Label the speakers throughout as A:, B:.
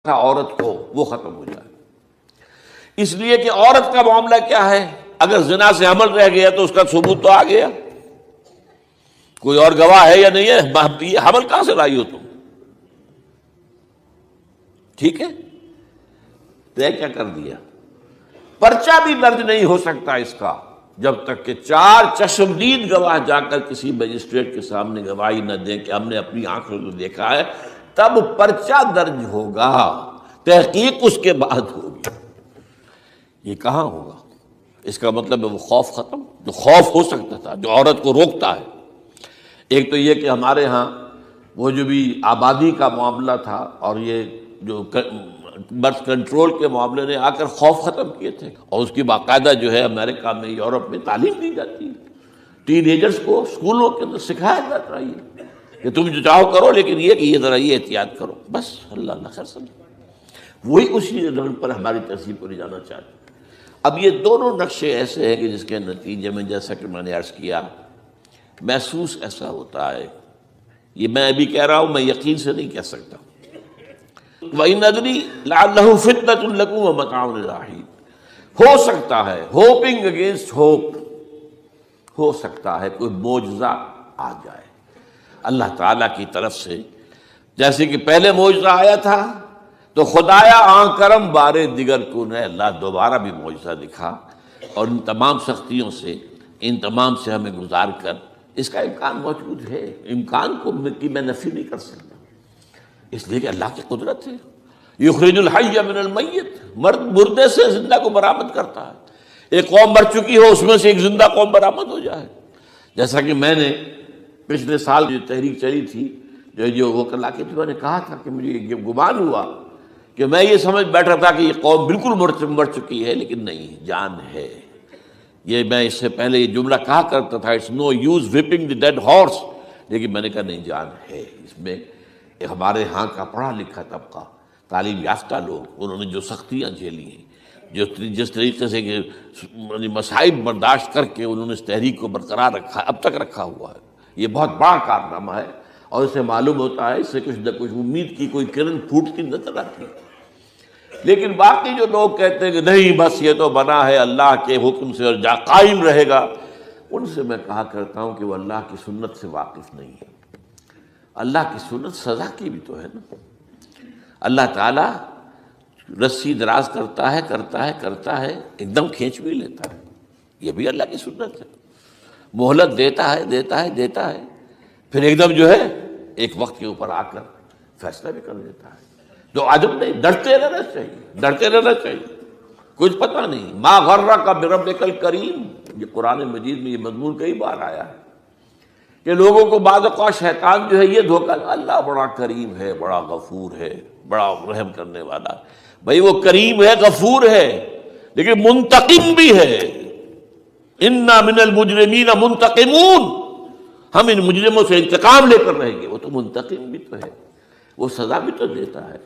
A: تھا عورت کو، وہ ختم ہو جائے۔ اس لیے کہ عورت کا معاملہ کیا ہے، اگر زنا سے حمل رہ گیا تو اس کا ثبوت تو آ گیا، کوئی اور گواہ ہے یا نہیں ہے، یہ حمل کہاں سے لائی ہو تم؟ ٹھیک ہے، طے کیا کر دیا؟ پرچہ بھی درج نہیں ہو سکتا اس کا جب تک کہ 4 چشمدید گواہ جا کر کسی مجسٹریٹ کے سامنے گواہی نہ دیں کہ ہم نے اپنی آنکھوں سے دیکھا ہے، تب پرچہ درج ہوگا، تحقیق اس کے بعد ہوگی۔ یہ کہاں ہوگا؟ اس کا مطلب ہے وہ خوف ختم، جو خوف ہو سکتا تھا، جو عورت کو روکتا ہے۔ ایک تو یہ کہ ہمارے ہاں وہ جو بھی آبادی کا معاملہ تھا اور یہ جو برتھ کنٹرول کے معاملے نے آ کر خوف ختم کیے تھے، اور اس کی باقاعدہ جو ہے امریکہ میں، یورپ میں تعلیم دی جاتی ہے، ٹین ایجرز کو اسکولوں کے اندر سکھایا جاتا ہے کہ تم جو چاہو کرو، لیکن یہ کہ یہ ذرا یہ احتیاط کرو، بس اللہ خیر سمجھ۔ وہی اسی رنگ پر ہماری تہذیب کو لے جانا چاہتے ہیں۔ اب یہ دونوں نقشے ایسے ہیں کہ جس کے نتیجے میں، جیسا کہ میں نے عرض کیا، محسوس ایسا ہوتا ہے، یہ میں ابھی کہہ رہا ہوں، میں یقین سے نہیں کہہ سکتا۔ وَإِنْ أَدْرِي لَعَلَّهُ فِتْنَةٌ لَكُمْ وَمَتَاعٌ إِلَىٰ حِينٍ، ہو سکتا ہے، ہوپنگ اگینسٹ ہوپ، ہو سکتا ہے کوئی معجزہ آ جائے اللہ تعالیٰ کی طرف سے، جیسے کہ پہلے معجزہ آیا تھا تو خدایا آن کرم بارے دیگر کن ہے، اللہ دوبارہ بھی معجزہ دکھا، اور ان تمام سختیوں سے، ان تمام سے ہمیں گزار کر اس کا امکان موجود ہے۔ امکان کو میں نفی نہیں کر سکتا، اس لیے کہ اللہ کی قدرت ہے۔ یخرج الحی من المیت، مردے سے زندہ کو برآمد کرتا ہے۔ ایک قوم مر چکی ہو، اس میں سے ایک زندہ قوم برآمد ہو جائے، جیسا کہ میں نے پچھلے سال جو تحریک چلی تھی، جو وہ کلا کی تھی، میں نے کہا تھا کہ مجھے یہ گمان ہوا کہ میں یہ سمجھ بیٹھا تھا کہ یہ قوم بالکل مر چکی ہے، لیکن نہیں، جان ہے۔ یہ میں اس سے پہلے یہ جملہ کہا کرتا تھا، it's no use whipping the dead horse, لیکن میں نے کہا نہیں، جان ہے اس میں۔ ہمارے ہاں کا پڑھا لکھا طبقہ، تعلیم یافتہ لوگ، انہوں نے جو سختیاں جھیلی ہیں، جس طریقے سے کہ مصائب برداشت کر کے انہوں نے اس تحریک کو برقرار رکھا، اب تک رکھا ہوا ہے، یہ بہت بڑا کارنامہ ہے، اور اسے معلوم ہوتا ہے، اس سے کچھ نہ کچھ امید کی کوئی کرن پھوٹتی نظر آتی ہے۔ لیکن باقی جو لوگ کہتے ہیں کہ نہیں، بس یہ تو بنا ہے اللہ کے حکم سے اور قائم رہے گا، ان سے میں کہا کرتا ہوں کہ وہ اللہ کی سنت سے واقف نہیں ہے۔ اللہ کی سنت سزا کی بھی تو ہے نا۔ اللہ تعالیٰ رسی دراز کرتا ہے، ایک دم کھینچ بھی لیتا ہے، یہ بھی اللہ کی سنت ہے۔ مہلت دیتا ہے، پھر ایک دم جو ہے ایک وقت کے اوپر آ کر فیصلہ بھی کر دیتا ہے۔ تو عجب نہیں، ڈرتے رہنا چاہیے، کچھ پتہ نہیں۔ ما غرک بربک الکریم، یہ قرآن مجید میں یہ مضمون کئی بار آیا ہے کہ لوگوں کو بعض اوقات شیطان جو ہے یہ دھوکہ، اللہ بڑا کریم ہے، بڑا غفور ہے، بڑا رحم کرنے والا۔ بھئی وہ کریم ہے، غفور ہے، لیکن منتقم بھی ہے۔ انا من المجرمین منتقمون، ہم ان مجرموں سے انتقام لے کر رہیں گے۔ وہ تو منتقم بھی تو ہے، وہ سزا بھی تو دیتا ہے۔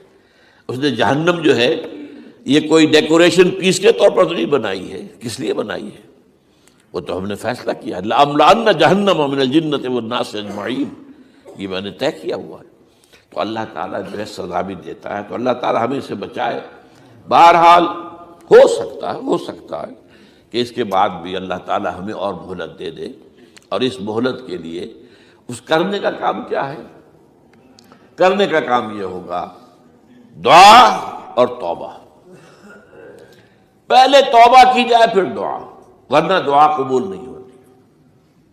A: اس نے جہنم جو ہے یہ کوئی ڈیکوریشن پیس کے طور پر تو نہیں بنائی ہے، کس لیے بنائی ہے؟ وہ تو ہم نے فیصلہ کیا، لَأَمْلَأَنَّ جَهَنَّمَ مِنَ الْجِنَّةِ وَالنَّاسِ أَجْمَعِينَ، یہ میں نے طے کیا ہوا ہے۔ تو اللہ تعالیٰ جو ہے سزا بھی دیتا ہے، تو اللہ تعالیٰ ہمیں اسے بچائے۔ بہرحال ہو سکتا ہے کہ اس کے بعد بھی اللہ تعالیٰ ہمیں اور مہلت دے دے، اور اس مہلت کے لیے اس کرنے کا کام کیا ہے؟ کرنے کا کام یہ ہوگا دعا اور توبہ۔ پہلے توبہ کی جائے پھر دعا، ورنہ دعا قبول نہیں ہوتی۔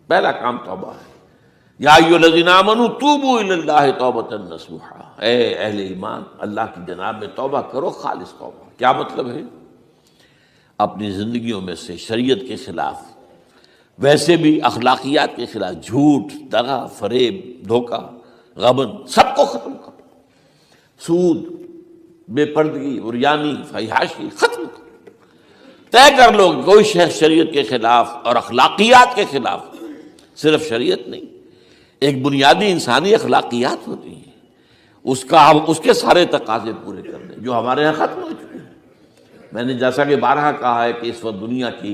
A: پہلا کام توبہ ہے۔ یا ایھا الذین آمنوا توبوا الی اللہ توبۃ نصوحا، اے اہل ایمان، اللہ کی جناب میں توبہ کرو، خالص توبہ۔ کیا مطلب ہے؟ اپنی زندگیوں میں سے شریعت کے خلاف، ویسے بھی اخلاقیات کے خلاف، جھوٹ، دغا، فریب، دھوکہ، غبن، سب کو ختم کرو۔ سود، بے پردگی، عریانی، فحاشی، ختم کرو۔ طے کر لو کوئی شخص شریعت کے خلاف اور اخلاقیات کے خلاف، صرف شریعت نہیں، ایک بنیادی انسانی اخلاقیات ہوتی ہیں، اس کے سارے تقاضے پورے کر دیں جو ہمارے یہاں ختم ہو چکے ہیں۔ میں نے جیسا کہ بارہا کہا ہے کہ اس وقت دنیا کی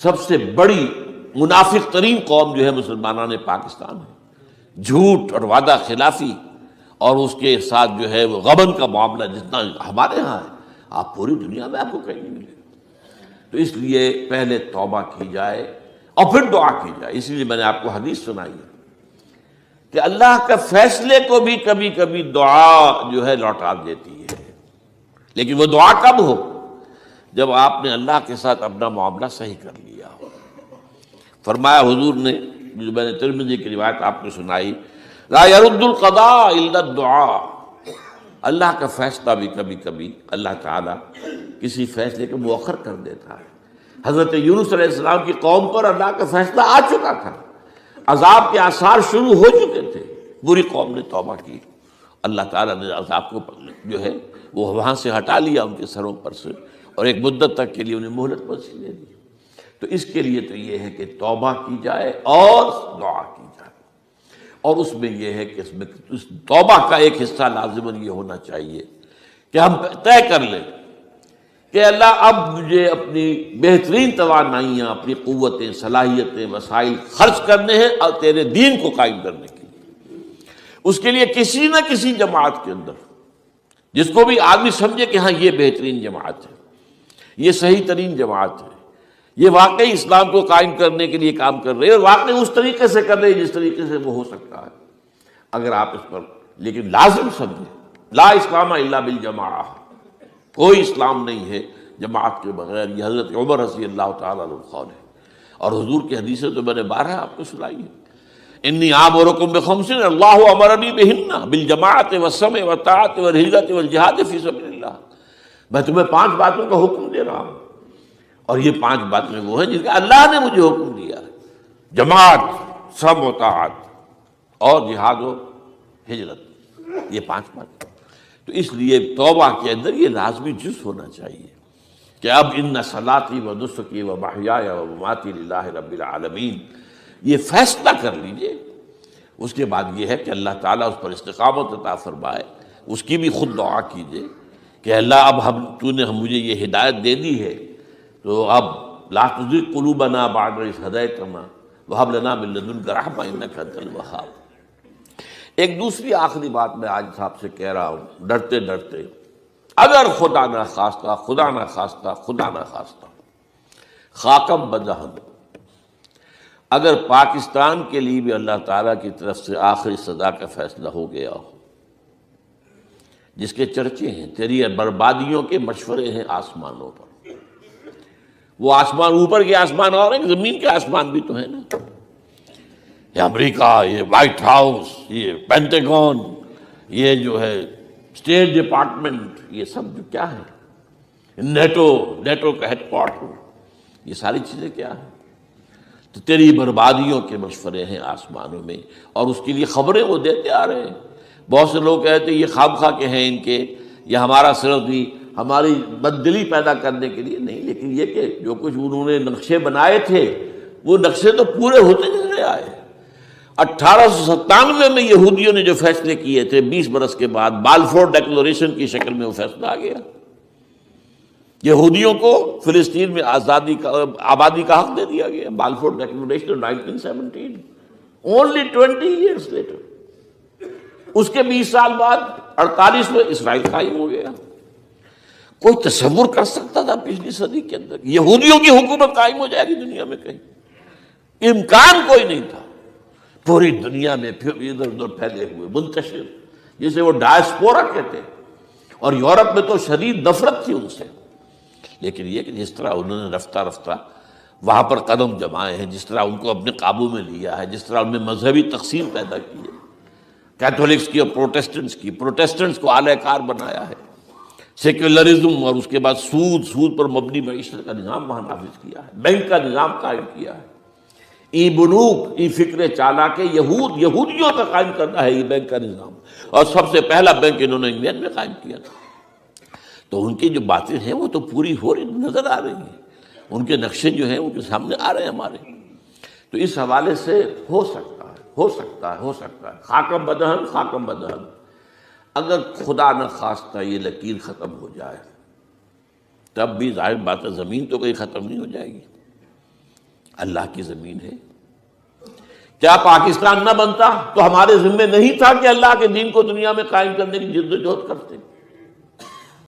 A: سب سے بڑی منافق ترین قوم جو ہے مسلمانان پاکستان ہے۔ جھوٹ اور وعدہ خلافی اور اس کے ساتھ جو ہے وہ غبن کا معاملہ جتنا ہمارے ہاں ہے آپ پوری دنیا میں آپ کو کہیں نہیں ملے. تو اس لیے پہلے توبہ کی جائے اور پھر دعا کی جائے. اسی لیے میں نے آپ کو حدیث سنائی ہے کہ اللہ کے فیصلے کو بھی کبھی کبھی دعا جو ہے لوٹا دیتی ہے، لیکن وہ دعا کب ہو؟ جب آپ نے اللہ کے ساتھ اپنا معاملہ صحیح کر لیا ہو. فرمایا حضور نے، جو میں نے ترمذی کی روایت آپ کو سنائی، لا يرد القضاء الا الدعاء. اللہ کا فیصلہ بھی کبھی کبھی اللہ تعالیٰ کسی فیصلے کو مؤخر کر دیتا ہے. حضرت یونس علیہ السلام کی قوم پر اللہ کا فیصلہ آ چکا تھا، عذاب کے آثار شروع ہو چکے تھے، پوری قوم نے توبہ کی، اللہ تعالیٰ نے عذاب کو جو ہے وہ وہاں سے ہٹا لیا ان کے سروں پر سے، اور ایک مدت تک کے لیے انہیں مہلت بخشی دے دی. تو اس کے لیے تو یہ ہے کہ توبہ کی جائے اور دعا کی جائے، اور اس میں یہ ہے کہ اس توبہ کا ایک حصہ لازماً یہ ہونا چاہیے کہ ہم طے کر لیں کہ اللہ اب مجھے اپنی بہترین توانائیاں، اپنی قوتیں، صلاحیتیں، وسائل خرچ کرنے ہیں اور تیرے دین کو قائم کرنے کے لیے. اس کے لیے کسی نہ کسی جماعت کے اندر جس کو بھی آدمی سمجھے کہ ہاں یہ بہترین جماعت ہے، یہ صحیح ترین جماعت ہے، یہ واقعی اسلام کو قائم کرنے کے لیے کام کر رہے ہیں اور واقعی اس طریقے سے کر رہے ہیں جس طریقے سے وہ ہو سکتا ہے. اگر آپ اس پر لیکن لازم سمجھیں لا اسلام الا بالجماعہ، کوئی اسلام نہیں ہے جماعت کے بغیر. یہ حضرت عمر رضی اللہ تعالیٰ عنہ قول ہے، اور حضور کی حدیثیں تو میں نے بارہا آپ کو سنائی ہے. انی آمرکم بخمس اللہ امرنی بہن بالجماعت والسمع والطاعت والہجرۃ والجہاد فی سبیل اللہ. میں تمہیں 5 باتوں کا حکم دے رہا ہوں، اور یہ 5 باتیں وہ ہیں جن کا اللہ نے مجھے حکم دیا ہے: جماعت، سمع و طاعت اور جہاد و ہجرت. یہ 5 باتیں. تو اس لیے توبہ کے اندر یہ لازمی جز ہونا چاہیے کہ اب ان صلاتی و نسکی و محیای و مماتی للہ رب العالمین، یہ فیصلہ کر لیجئے. اس کے بعد یہ ہے کہ اللہ تعالیٰ اس پر استقامت عطا فرمائے. اس کی بھی خود دعا کیجئے کہ اللہ اب تو نے مجھے یہ ہدایت دے دی ہے، تو اب لا تزغ قلوبنا بعد اذ ہدیتنا وہب لنا من لدنک رحمۃ انک انت الوہاب. ایک دوسری آخری بات میں آج صاحب سے کہہ رہا ہوں، ڈرتے ڈرتے، اگر خدا نہ خواستہ خاکم بدہن، اگر پاکستان کے لیے بھی اللہ تعالیٰ کی طرف سے آخری سزا کا فیصلہ ہو گیا ہو، جس کے چرچے ہیں، تیری بربادیوں کے مشورے ہیں آسمانوں پر. وہ آسمان اوپر کے آسمان اور ہیں، زمین کے آسمان بھی تو ہیں نا. یہ امریکہ، یہ وائٹ ہاؤس، یہ پینٹاگون، یہ جو ہے اسٹیٹ ڈپارٹمنٹ، یہ سب جو کیا ہے، نیٹو کا ہیڈ کوارٹر، یہ ساری چیزیں کیا ہیں؟ تو تیری بربادیوں کے مشورے ہیں آسمانوں میں، اور اس کے لیے خبریں وہ دیتے آ رہے ہیں. بہت سے لوگ کہتے ہیں یہ خواہ کے ہیں ان کے، یہ ہمارا صرف بھی ہماری بددلی پیدا کرنے کے لیے نہیں، لیکن یہ کہ جو کچھ انہوں نے نقشے بنائے تھے وہ نقشے تو پورے ہوتے چلے آئے. 1897 میں یہودیوں نے جو فیصلے کیے تھے، 20 برس کے بعد بالفور ڈیکلریشن کی شکل میں وہ فیصلہ آ گیا. یہودیوں کو فلسطین میں آبادی کا حق دے دیا گیا. Balfour declaration 1917، only 20 years later. اس کے 20 سال بعد 48 میں اسرائیل قائم ہو گیا. کوئی تصور کر سکتا تھا پچھلی صدی کے اندر یہودیوں کی حکومت قائم ہو جائے گی دنیا میں؟ کہیں امکان کوئی نہیں تھا. پوری دنیا میں پھر ادھر ادھر پھیلے ہوئے، منتشر، جسے وہ ڈائسپورا کہتے ہیں، اور یورپ میں تو شدید نفرت تھی ان سے. لیکن یہ کہ جس طرح انہوں نے رفتہ رفتہ وہاں پر قدم جمائے ہیں، جس طرح ان کو اپنے قابو میں لیا ہے، جس طرح ان میں مذہبی تقسیم پیدا کی ہے، کیتھولکس کی اور پروٹیسٹنٹس کو اعلی کار بنایا ہے، سیکولرزم اور اس کے بعد سود پر مبنی معیشت کا نظام وہاں نافذ کیا ہے، بینک کا نظام قائم کیا ہے. ای بنوک، ای فکر چالاک یہودیوں کا قائم کرنا ہے یہ بینک کا نظام، اور سب سے پہلا بینک انہوں نے انگلینڈ میں قائم کیا تھا. تو ان کی جو باتیں ہیں وہ تو پوری ہو رہی نظر آ رہی ہیں، ان کے نقشے جو ہیں ان کے سامنے آ رہے ہیں ہمارے. تو اس حوالے سے ہو سکتا ہے خاکم بدہن. اگر خدا نہ خواستہ یہ لکیر ختم ہو جائے، تب بھی ظاہر بات ہے زمین تو کہیں ختم نہیں ہو جائے گی. اللہ کی زمین ہے، کیا پاکستان نہ بنتا تو ہمارے ذمے نہیں تھا کہ اللہ کے دین کو دنیا میں قائم کرنے کی جدوجہد کرتے؟